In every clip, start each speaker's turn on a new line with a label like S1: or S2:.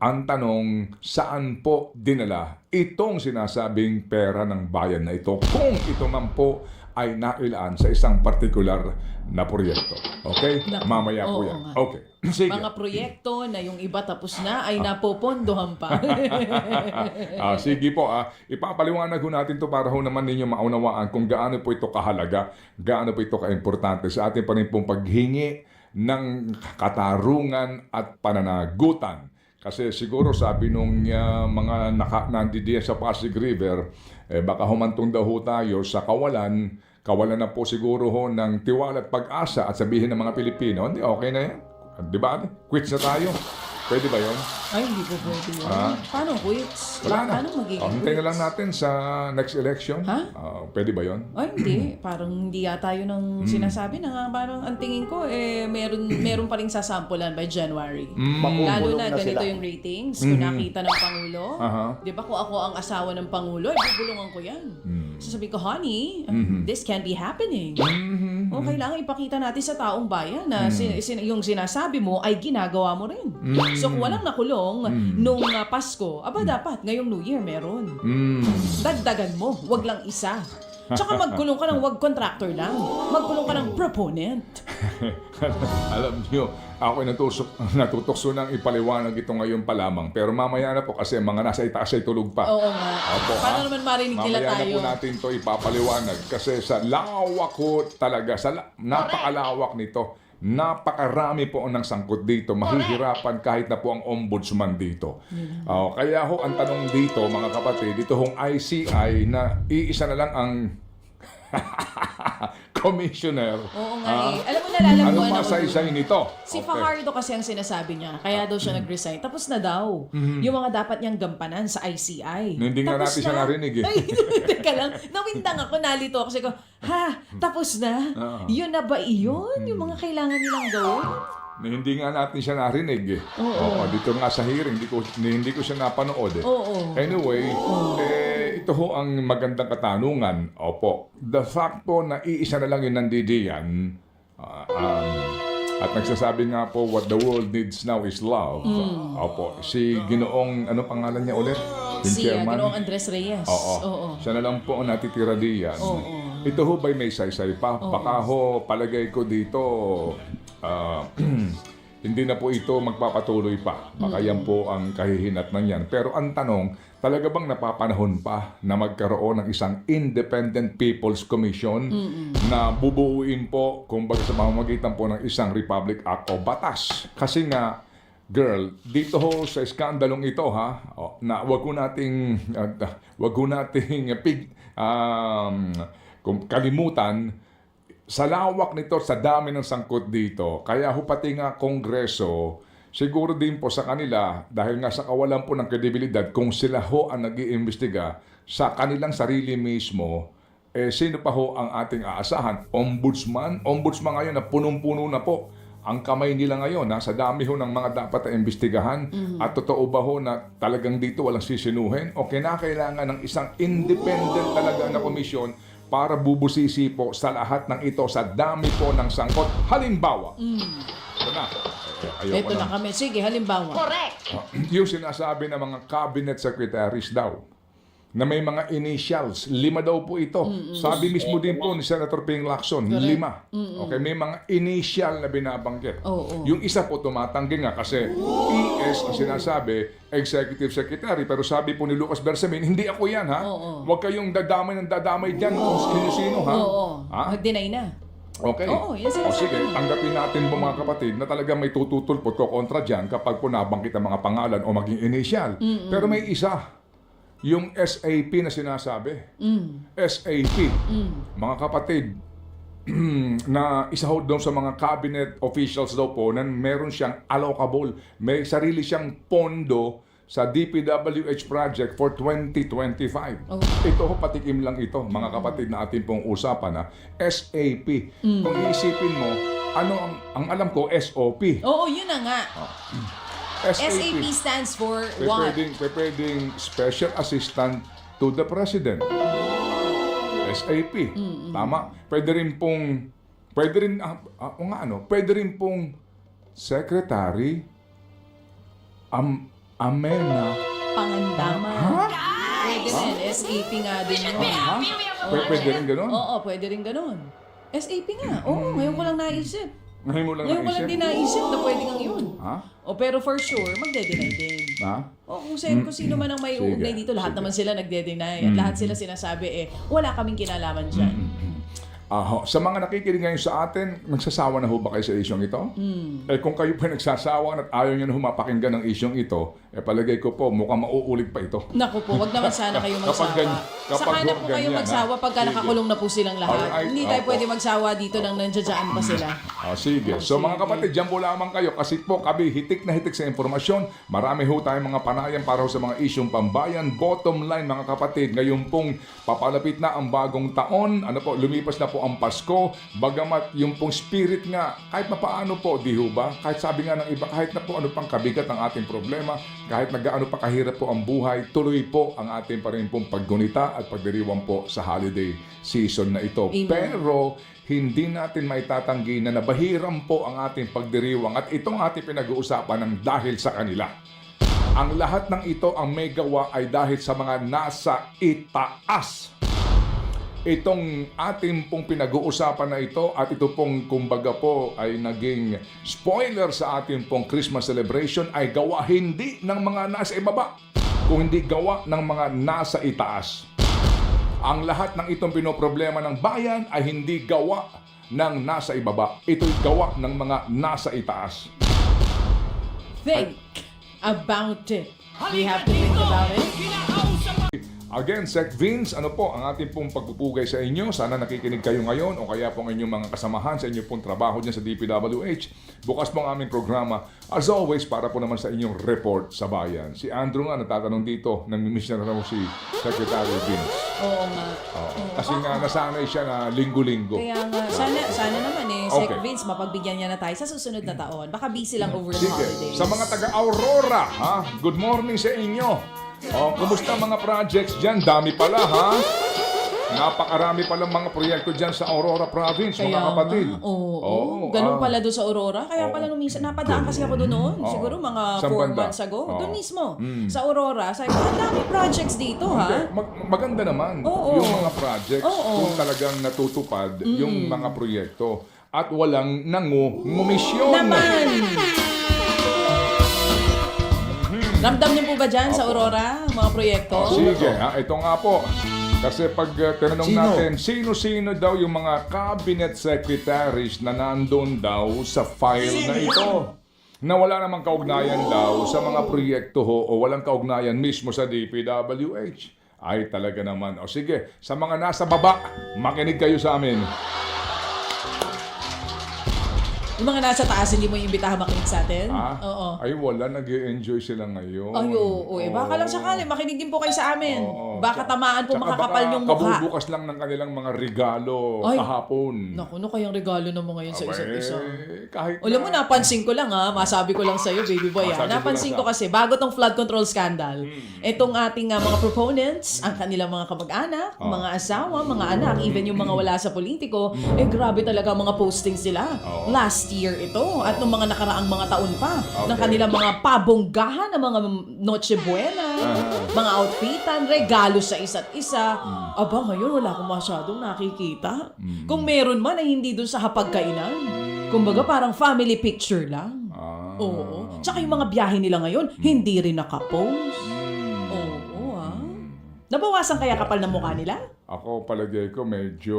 S1: Ang tanong, saan po dinala itong sinasabing pera ng bayan na ito kung ito man po ay nailaan sa isang partikular na proyekto? Okay?
S2: Naku,
S1: Mamaya po
S2: oo
S1: yan.
S2: nga.
S1: Okay. Sige.
S2: Mga proyekto na yung iba tapos na ay napopondohan pa.
S1: Sige po, ipapaliwanag ho natin to para ho naman ninyo maunawaan kung gaano po ito kahalaga, gaano po ito kaimportante sa ating pa rin pong paghingi ng katarungan at pananagutan. Kasi siguro sabi nung mga nandidiyan sa Pasig River, baka humantong daw ho tayo sa kawalan na po siguro ho ng tiwala at pag-asa at sabihin ng mga Pilipino, hindi, okay na yan. Di ba? Quits na tayo. Pwede ba yun?
S2: Ay, hindi po pwede yun. Paano quits?
S1: Wala na.
S2: Paano magiging
S1: Hintayin na lang
S2: quits?
S1: natin sa next election.
S2: Ha?
S1: Pwede ba yun?
S2: Ay, hindi. Parang hindi yata yun ang sinasabi na nga. Parang ang tingin ko, meron pa rin sasampulan by January. Lalo na ganito yung ratings. Kung nakita ng Pangulo, di ba kung ako ang asawa ng Pangulo, bubulungan ko yan. Sasabihin ko, honey, this can't be happening. O kailangan ipakita natin sa taong bayan na yung sinasabi mo ay ginagawa mo rin. So kung walang nakulong nung Pasko, dapat ngayong New Year meron. Dagdagan mo, wag lang isa. Tsaka magkulong ka ng wag contractor lang. Magkulong ka ng proponent.
S1: Alam niyo, ako natutokso ng ipaliwanag ito ngayon pa lamang. Pero mamaya na po kasi mga nasa itaas ay tulog pa.
S2: Oo nga.
S1: Opo,
S2: Paano naman marinig nila
S1: mamaya
S2: tayo?
S1: na po natin ito ipapaliwanag. Kasi sa lawak ko talaga, napakalawak nito. Napakarami po ng sangkot dito. Mahihirapan kahit na po ang ombudsman dito. Kaya ho, ang tanong dito, mga kapatid, dito hong ICI na iisa na lang ang commissioner.
S2: Oo nga Alam mo, nalalaman ko
S1: Anong masaysay nito?
S2: Si Fajardo kasi ang sinasabi niya, kaya daw siya nag-resign. Tapos na daw. Yung mga dapat niyang gampanan sa ICI.
S1: Hindi nga
S2: Tapos
S1: natin siya narinig eh.
S2: Ay, teka lang. Nawindang ako, nalito ako. Kasi ko, tapos na? Yun na ba iyon? Yung mga kailangan nilang gawin?
S1: Hindi nga natin siya narinig eh. Oo, dito nga sa hearing, hindi ko siya napanood eh.
S2: Oo.
S1: Anyway, ito ho ang magandang katanungan. Opo, the fact po na iisa na lang yung nandidiyan, at nagsasabi nga po, what the world needs now is love. Opo, si Ginoong, ano pangalan niya ulit? Yung
S2: Si
S1: chairman?
S2: Ginoong Andres Reyes.
S1: Oo. Siya na lang po ang natitira diyan. Ito ho ba'y may saysay pa? Baka ho, palagay ko dito, hindi na po ito magpapatuloy pa. Baka yan po ang kahihinatnan yan. Pero ang tanong, talaga bang napapanahon pa na magkaroon ng isang Independent People's Commission na bubuuin po, kumbaga sa pamamagitan po ng isang Republic Act o batas? Kasi nga, girl, dito ho sa skandalong ito na wag ko nating kalimutan sa lawak nito, sa dami ng sangkot dito. Kaya ho pati nga Kongreso, siguro din po sa kanila, dahil nga sa kawalan po ng kredibilidad, kung sila ho ang nag-iimbestiga sa kanilang sarili mismo, sino pa ho ang ating aasahan? Ombudsman? Ombudsman ngayon na punong-puno na po ang kamay nila ngayon sa dami ho ng mga dapat na imbestigahan. At totoo ba ho na talagang dito walang sisinuhin? O kinakailangan ng isang independent talaga na komisyon para bubusisi po sa lahat ng ito sa dami po ng sangkot. Halimbawa, ito na.
S2: Ito na kami. Sige, halimbawa.
S3: Correct!
S1: Yung sinasabi ng mga cabinet secretaries daw, na may mga initials, 5 daw po ito. Sabi mismo din po ni Senator Ping Lacson, 5. Okay, may mga initial na binabanggit. Yung isa po tumatanggi nga kasi ES ang sinasabi, Executive Secretary, pero sabi po ni Lucas Bersamin, hindi ako yan Huwag kayong dadamay dyan kung sino-sino
S2: Mag-deny na.
S1: Okay.
S2: Yan sinasabi.
S1: Sige, tanggapin natin po mga kapatid na talagang may tututulpot ko kontra dyan kapag po nabanggit ang mga pangalan o maging initial. Pero may isa, yung SAP na sinasabi. SAP. Mga kapatid, na isa ho doon sa mga cabinet officials daw po na meron siyang allocable. May sarili siyang pondo sa DPWH project for 2025. Ito ho, patikim lang ito, mga kapatid na ating pong usapan SAP. Kung iisipin mo, ano ang alam ko, SOP.
S2: Oo, yun na nga.
S1: SAP
S2: stands for what?
S1: Pwedeng Special Assistant to the President. SAP. Tama. Pwede rin pong Secretary Amena.
S2: Pangandaman.
S1: Ha?
S2: Pwede rin. SAP nga din yun.
S1: Ha? Pwede rin ganun?
S2: Oo, pwede rin ganun. SAP nga. Oo, ngayon ko lang naisip.
S1: Ngayon mo lang
S2: Ngayon ko lang din naisip na pwede nga yun.
S1: Ha?
S2: O pero for sure, magde-deny din.
S1: Ha?
S2: O kung sino man ang may
S1: Sige,
S2: uugnay dito, lahat
S1: sige.
S2: naman sila nagde-deny. At lahat sila sinasabi, wala kaming kinalaman dyan.
S1: Sa mga nakikinig ngayon sa atin, nagsasawa na ho ba kayo sa isyong ito? Kung kayo pa nagsasawa at ayaw nyo na humapakinggan ng isyong ito, palagay ko po, mukhang mauulit pa ito.
S2: Naku po, wag naman sana kayo magsawa. Saka na po kayo magsawa pagka nakakulong na po silang lahat.
S1: Alright,
S2: Hindi tayo
S1: opo.
S2: pwede magsawa dito nang nandiyan pa sila.
S1: Sige. So mga
S2: Sige.
S1: kapatid, dyan po lamang kayo kasi po kami hitik na hitik sa informasyon. Marami ho tayong mga panayan para ho sa mga isyong pambayan. Bottom line mga kapatid, ngayon pong papalapit na ang bagong taon. Lumipas na po ang Pasko. Bagamat yung pong spirit nga, kahit mapaano po, di ho ba? Kahit sabi nga ng iba, kahit na po ano pang kabigat ang ating problema, kahit nagaano pa kahirap po ang buhay, tuloy po ang ating pa rin pong paggunita at pagdiriwang po sa holiday season na ito.
S2: Amen.
S1: Pero hindi natin maitatanggi na nabahiran po ang ating pagdiriwang at itong ating pinag-uusapan ng dahil sa kanila. Ang lahat ng ito ang may gawa ay dahil sa mga nasa itaas. Itong ating pong pinag-uusapan na ito at ito pong kumbaga po ay naging spoiler sa ating pong Christmas celebration ay gawa hindi ng mga nasa ibaba, kung hindi gawa ng mga nasa itaas. Ang lahat ng itong pinoproblema ng bayan ay hindi gawa ng nasa ibaba. Ito'y gawa ng mga nasa itaas.
S2: Think about it. We have to think about it.
S1: Again, Sec Vince, ano po ang ating pong pagpupugay sa inyo? Sana nakikinig kayo ngayon o kaya po ang inyong mga kasamahan sa inyong pong trabaho dyan sa DPWH. Bukas po ang aming programa, as always, para po naman sa inyong report sa bayan. Si Andrew nga natatanong dito, nang-miss na raw si Secretary Vince.
S2: Oo nga.
S1: Kasi nga nasanay siya na linggo-linggo.
S2: Kaya nga, sana naman Sec
S1: Okay.
S2: Vince, mapagbigyan niya na tayo sa susunod na taon. Baka busy lang over the
S1: Sige,
S2: holidays.
S1: sa mga taga-Aurora, good morning sa inyo. Kumusta mga projects dyan? Dami pala, ha? Napakarami palang mga proyekto dyan sa Aurora Province, mga kapatid.
S2: Oo. Ganun pala doon sa Aurora. Kaya pala nung minsan, napadaan kasi ako doon noon. Siguro mga
S1: Saan
S2: 4
S1: banda?
S2: months ago.
S1: Oo.
S2: Doon mismo. Sa Aurora. Sabi ko, ang dami projects dito, ha?
S1: Maganda naman
S2: Oo.
S1: yung mga projects
S2: Oo.
S1: kung talagang natutupad yung mga proyekto at walang nangungumisyon.
S2: Naman! Ramdam niyo po ba dyan sa Aurora, mga proyekto?
S1: Sige, ito nga po. Kasi pag tinanong natin, sino-sino daw yung mga cabinet secretaries na nandun daw sa file na ito? Na wala namang kaugnayan daw sa mga proyekto ho o walang kaugnayan mismo sa DPWH. Ay talaga naman. Sige, sa mga nasa baba, makinig kayo sa amin.
S2: Yung mga nasa taas, hindi mo iimbitahan makinig sa atin? Oo.
S1: Ay wala, nag-i-enjoy sila ngayon.
S2: Ay, oo. Baka lang sakali, makinig din po kayo sa amin.
S1: Oo.
S2: Baka tamaan po
S1: Tsaka
S2: makakapal
S1: baka
S2: yung mukha.
S1: kabubukas lang ng kanilang mga regalo
S2: Ay.
S1: kahapon.
S2: Naku, ano kayang regalo naman ngayon sa isa't isa?
S1: Kahit
S2: Alam mo, napansin ko lang masabi ko lang sa'yo, baby boy.
S1: Masabi ko
S2: Napansin
S1: lang
S2: ko kasi, bago tong flood control scandal, itong ating mga proponents, ang kanilang mga kamag-anak, mga asawa, mga anak, even yung mga wala sa politiko, grabe talaga ang mga postings nila. Last year ito, at nung mga nakaraang mga taon pa, ng kanilang mga pabonggahan, ng mga Noche Buena, mga outfitan, regalo sa isa't isa. Aba, ngayon wala akong masyadong nakikita. Kung meron man ay hindi dun sa hapagkainan. Kumbaga parang family picture lang. Oo. Tsaka yung mga biyahe nila ngayon, hindi rin nakapost. Oo, Nabawasan kaya kapal ng mukha nila?
S1: Ako palagay ko medyo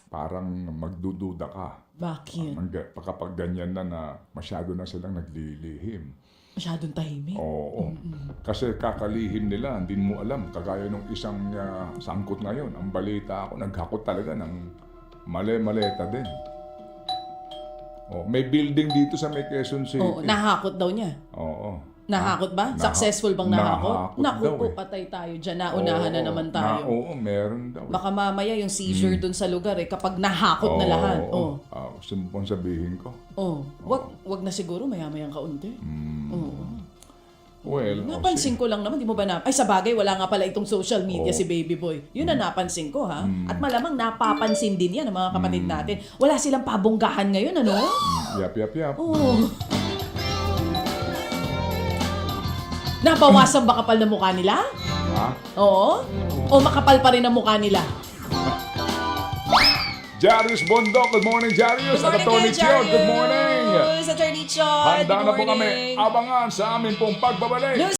S1: parang magdududa ka.
S2: Bakit?
S1: Kapag ganyan na masyado na silang naglilihim.
S2: Masyadong tahimik.
S1: Oo. Kasi kakalihim nila, hindi mo alam. Kagaya nung isang sangkot ngayon, ang balita ako, naghakot talaga ng male-maleta din. May building dito sa may Quezon City.
S2: Oo, nahakot daw niya.
S1: Oo.
S2: Nahakot ba? Successful bang nahakot? Naku
S1: daw
S2: po,
S1: eh.
S2: patay tayo dyan. Naunahan na naman tayo.
S1: Oo, meron daw.
S2: Baka mamaya yung seizure dun sa lugar kapag nahakot na lahat.
S1: Gusto mo pong sabihin ko?
S2: Wag na siguro maya-mayang kaunti.
S1: Well,
S2: Napansin ko lang naman, di mo ba ay sa bagay, wala nga pala itong social media si Baby Boy. Yun na napansin ko, ha? At malamang napapansin din yan ng mga kapatid natin. Wala silang pabonggahan ngayon, ano?
S1: Yap.
S2: Oo. Nabawasan ba kapal na mukha nila?
S1: Ha?
S2: Oo? O makapal pa rin ang mukha nila?
S1: Jarius Bondok, good morning Jarius. At Atty. Chio, good morning.
S2: Attorney Chio,
S1: Handa na po kami. Abangan sa amin pong pagbabalik.